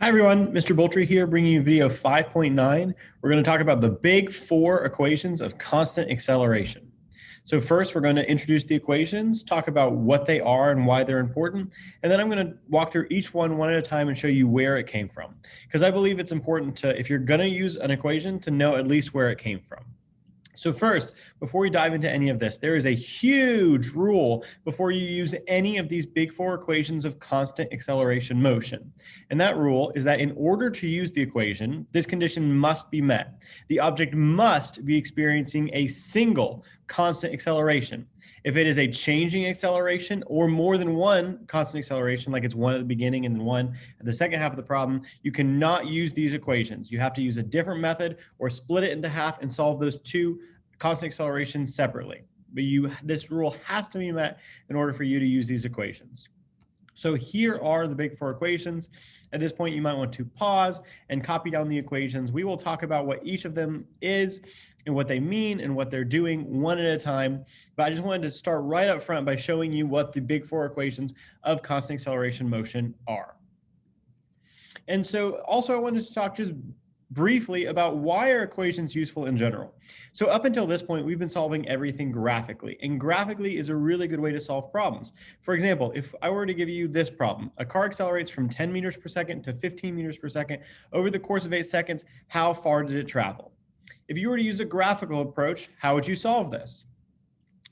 Hi everyone, Mr. Boltri here, bringing you video 5.9. We're going to talk about the big four equations of constant acceleration. So first, we're going to introduce the equations, talk about what they are and why they're important, and then I'm going to walk through each one at a time and show you where it came from. Because I believe it's important to, if you're going to use an equation, to know at least where it came from. So first, before we dive into any of this, there is a huge rule before you use any of these big four equations of constant acceleration motion. And that rule is that in order to use the equation, this condition must be met. The object must be experiencing a single constant acceleration. If it is a changing acceleration or more than one constant acceleration, like it's one at the beginning and then one at the second half of the problem, you cannot use these equations. You have to use a different method or split it into half and solve those two constant accelerations separately. But this rule has to be met in order for you to use these equations. So here are the big four equations. At this point, you might want to pause and copy down the equations. We will talk about what each of them is and what they mean and what they're doing one at a time. But I just wanted to start right up front by showing you what the big four equations of constant acceleration motion are. And so also I wanted to talk just briefly about why are equations useful in general. So up until this point, we've been solving everything graphically, and graphically is a really good way to solve problems. For example, if I were to give you this problem, a car accelerates from 10 meters per second to 15 meters per second over the course of 8 seconds, how far did it travel? If you were to use a graphical approach, how would you solve this?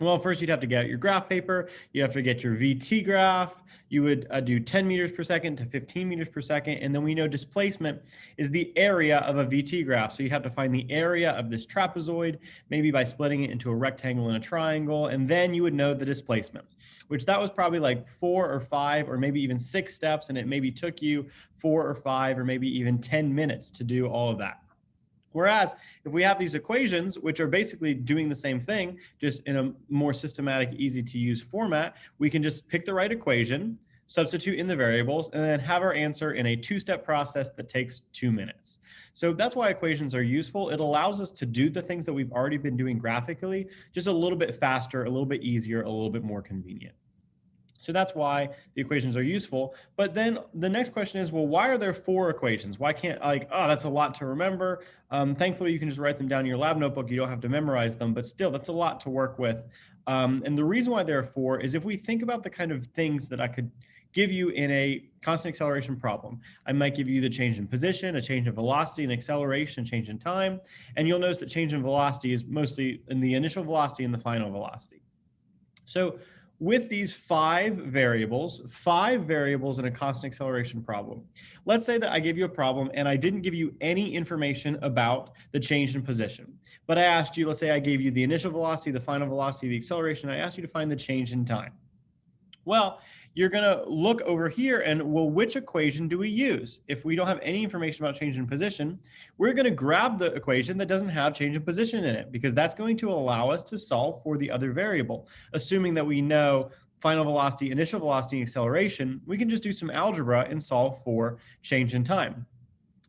Well, first you'd have to get your graph paper, you have to get your VT graph, you would do 10 meters per second to 15 meters per second, and then we know displacement is the area of a VT graph. So you have to find the area of this trapezoid, maybe by splitting it into a rectangle and a triangle, and then you would know the displacement, which that was probably like 4 or 5 or maybe even 6 steps, and it maybe took you 4 or 5 or maybe even 10 minutes to do all of that. Whereas if we have these equations, which are basically doing the same thing, just in a more systematic, easy to use format, we can just pick the right equation, substitute in the variables, and then have our answer in a 2-step process that takes 2 minutes. So that's why equations are useful. It allows us to do the things that we've already been doing graphically, just a little bit faster, a little bit easier, a little bit more convenient. So that's why the equations are useful. But then the next question is, well, why are there 4 equations? Why can't, that's a lot to remember. Thankfully, you can just write them down in your lab notebook. You don't have to memorize them, but still, that's a lot to work with. And the reason why there are 4 is if we think about the kind of things that I could give you in a constant acceleration problem. I might give you the change in position, a change in velocity, an acceleration, change in time. And you'll notice that change in velocity is mostly in the initial velocity and the final velocity. So with these 5 variables in a constant acceleration problem. Let's say that I gave you a problem and I didn't give you any information about the change in position. But I asked you, let's say I gave you the initial velocity, the final velocity, the acceleration. I asked you to find the change in time. Well, you're going to look over here and, well, which equation do we use? If we don't have any information about change in position, we're going to grab the equation that doesn't have change in position in it, because that's going to allow us to solve for the other variable. Assuming that we know final velocity, initial velocity, and acceleration, we can just do some algebra and solve for change in time.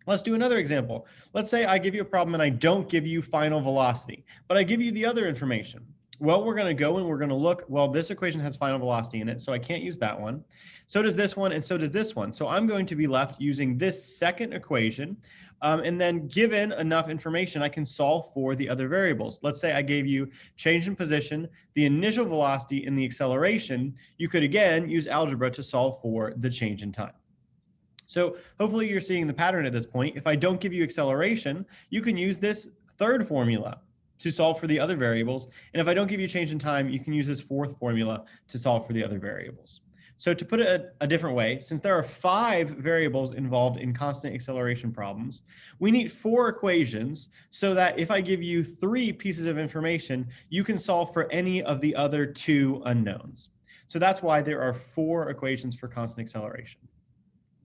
Let's do another example. Let's say I give you a problem and I don't give you final velocity, but I give you the other information. Well, we're going to go and we're going to look, well, this equation has final velocity in it, so I can't use that one. So does this one, and so does this one. So I'm going to be left using this second equation, and then given enough information, I can solve for the other variables. Let's say I gave you change in position, the initial velocity, and the acceleration. You could, again, use algebra to solve for the change in time. So hopefully you're seeing the pattern at this point. If I don't give you acceleration, you can use this third formula to solve for the other variables. And if I don't give you change in time, you can use this 4th formula to solve for the other variables. So to put it a different way, since there are 5 variables involved in constant acceleration problems, we need 4 equations so that if I give you 3 pieces of information, you can solve for any of the other 2 unknowns. So that's why there are 4 equations for constant acceleration.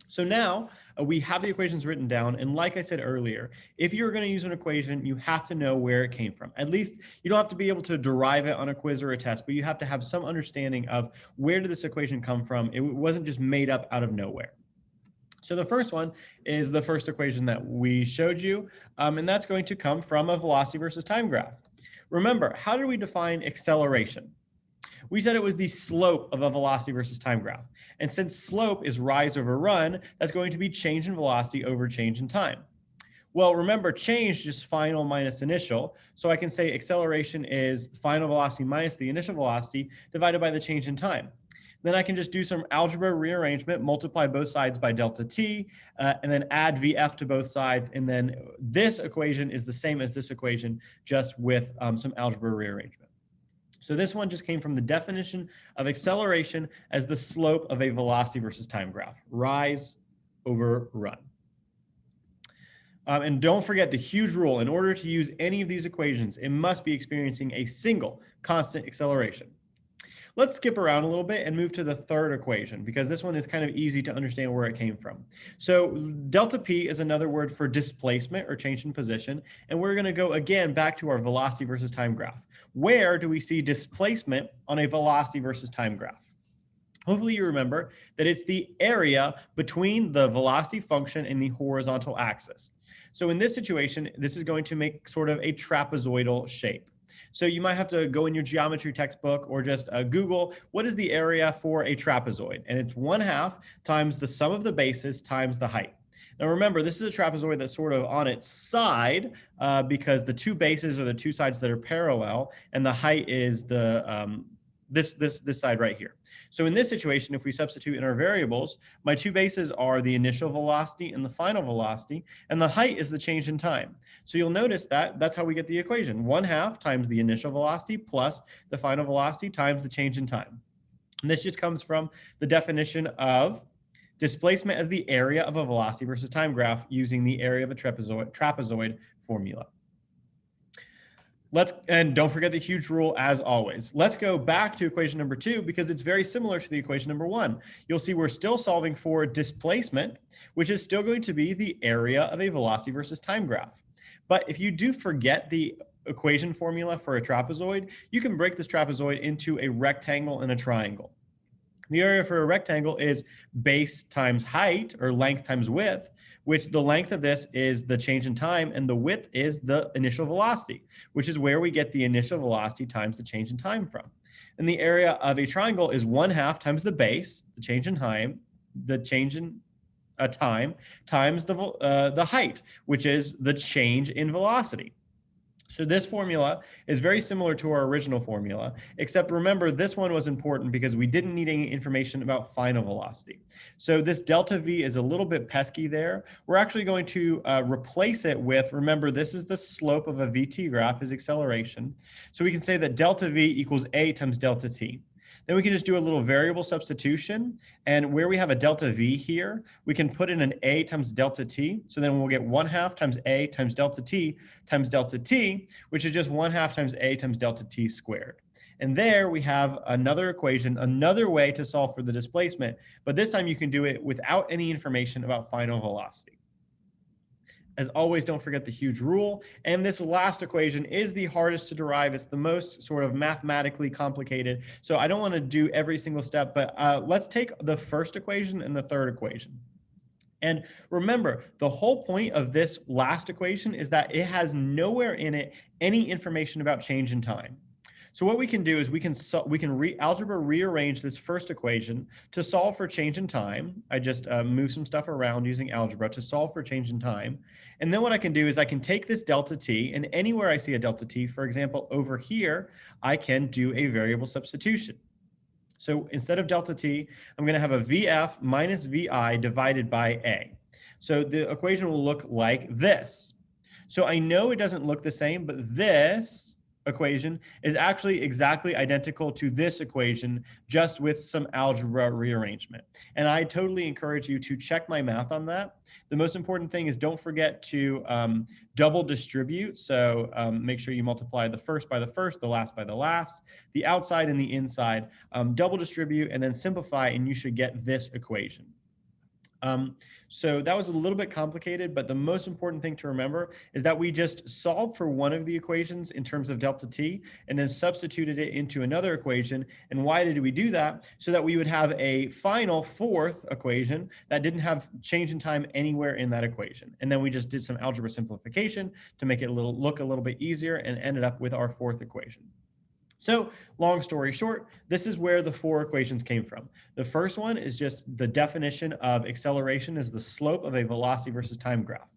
So now we have the equations written down. And like I said earlier, if you're going to use an equation, you have to know where it came from. At least you don't have to be able to derive it on a quiz or a test, but you have to have some understanding of where did this equation come from. It wasn't just made up out of nowhere. So the first one is the first equation that we showed you, and that's going to come from a velocity versus time graph. Remember, how did we define acceleration? We said it was the slope of a velocity versus time graph. And since slope is rise over run, that's going to be change in velocity over change in time. Well, remember, change just final minus initial. So I can say acceleration is the final velocity minus the initial velocity divided by the change in time. Then I can just do some algebra rearrangement, multiply both sides by delta t, and then add VF to both sides. And then this equation is the same as this equation, just with some algebra rearrangement. So this one just came from the definition of acceleration as the slope of a velocity versus time graph, rise over run. And don't forget the huge rule. In order to use any of these equations, it must be experiencing a single constant acceleration. Let's skip around a little bit and move to the third equation, because this one is kind of easy to understand where it came from. So delta P is another word for displacement or change in position. And we're going to go again back to our velocity versus time graph. Where do we see displacement on a velocity versus time graph? Hopefully you remember that it's the area between the velocity function and the horizontal axis. So in this situation, this is going to make sort of a trapezoidal shape. So you might have to go in your geometry textbook or just Google, what is the area for a trapezoid? And it's 1/2 times the sum of the bases times the height. Now remember, this is a trapezoid that's sort of on its side because the two bases are the two sides that are parallel, and the height is the this side right here. So in this situation, if we substitute in our variables, my two bases are the initial velocity and the final velocity, and the height is the change in time. So you'll notice that that's how we get the equation. 1/2 times the initial velocity plus the final velocity times the change in time. And this just comes from the definition of displacement as the area of a velocity versus time graph using the area of a trapezoid formula. And don't forget the huge rule as always. Let's go back to equation number 2 because it's very similar to the equation number 1. You'll see we're still solving for displacement, which is still going to be the area of a velocity versus time graph. But if you do forget the equation formula for a trapezoid, you can break this trapezoid into a rectangle and a triangle. The area for a rectangle is base times height, or length times width, which the length of this is the change in time, and the width is the initial velocity, which is where we get the initial velocity times the change in time from. And the area of a triangle is 1/2 times the base, the change in time, the change in time, times the height, which is the change in velocity. So this formula is very similar to our original formula, except remember this one was important because we didn't need any information about final velocity. So this delta V is a little bit pesky there. We're actually going to replace it with, remember this is the slope of a VT graph, is acceleration. So we can say that delta V equals A times delta T. Then we can just do a little variable substitution. And where we have a delta V here, we can put in an A times delta T. So then we'll get 1/2 times A times delta T, which is just 1/2 times A times delta T squared. And there we have another equation, another way to solve for the displacement. But this time you can do it without any information about final velocity. As always, don't forget the huge rule. And this last equation is the hardest to derive. It's the most sort of mathematically complicated. So I don't want to do every single step, but let's take the first equation and the third equation. And remember, the whole point of this last equation is that it has nowhere in it any information about change in time. So what we can do is we can algebra rearrange this first equation to solve for change in time. I just move some stuff around using algebra to solve for change in time. And then what I can do is I can take this delta t, and anywhere I see a delta t, for example, over here, I can do a variable substitution. So instead of delta t, I'm going to have a VF minus VI divided by A. So the equation will look like this. So I know it doesn't look the same, but this equation is actually exactly identical to this equation, just with some algebra rearrangement. And I totally encourage you to check my math on that. The most important thing is don't forget to double distribute. So make sure you multiply the first by the first, the last by the last, the outside and the inside. Double distribute and then simplify, and you should get this equation. So that was a little bit complicated, but the most important thing to remember is that we just solved for one of the equations in terms of delta t and then substituted it into another equation. And why did we do that? So that we would have a final fourth equation that didn't have change in time anywhere in that equation. And then we just did some algebra simplification to make it look a little bit easier and ended up with our fourth equation. So long story short, this is where the four equations came from. The first one is just the definition of acceleration is the slope of a velocity versus time graph.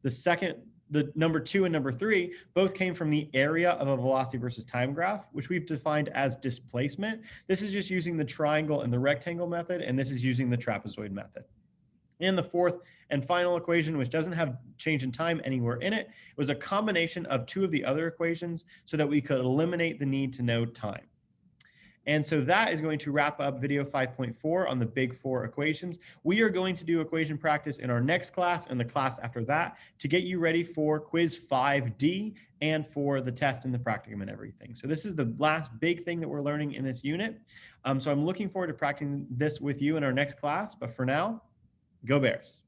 The second, the number 2 and number 3 both came from the area of a velocity versus time graph, which we've defined as displacement. This is just using the triangle and the rectangle method, and this is using the trapezoid method. And the fourth and final equation, which doesn't have change in time anywhere in it, was a combination of two of the other equations so that we could eliminate the need to know time. And so that is going to wrap up video 5.4 on the big four equations. We are going to do equation practice in our next class and the class after that to get you ready for quiz 5D and for the test and the practicum and everything. So this is the last big thing that we're learning in this unit. So I'm looking forward to practicing this with you in our next class. But for now, go Bears.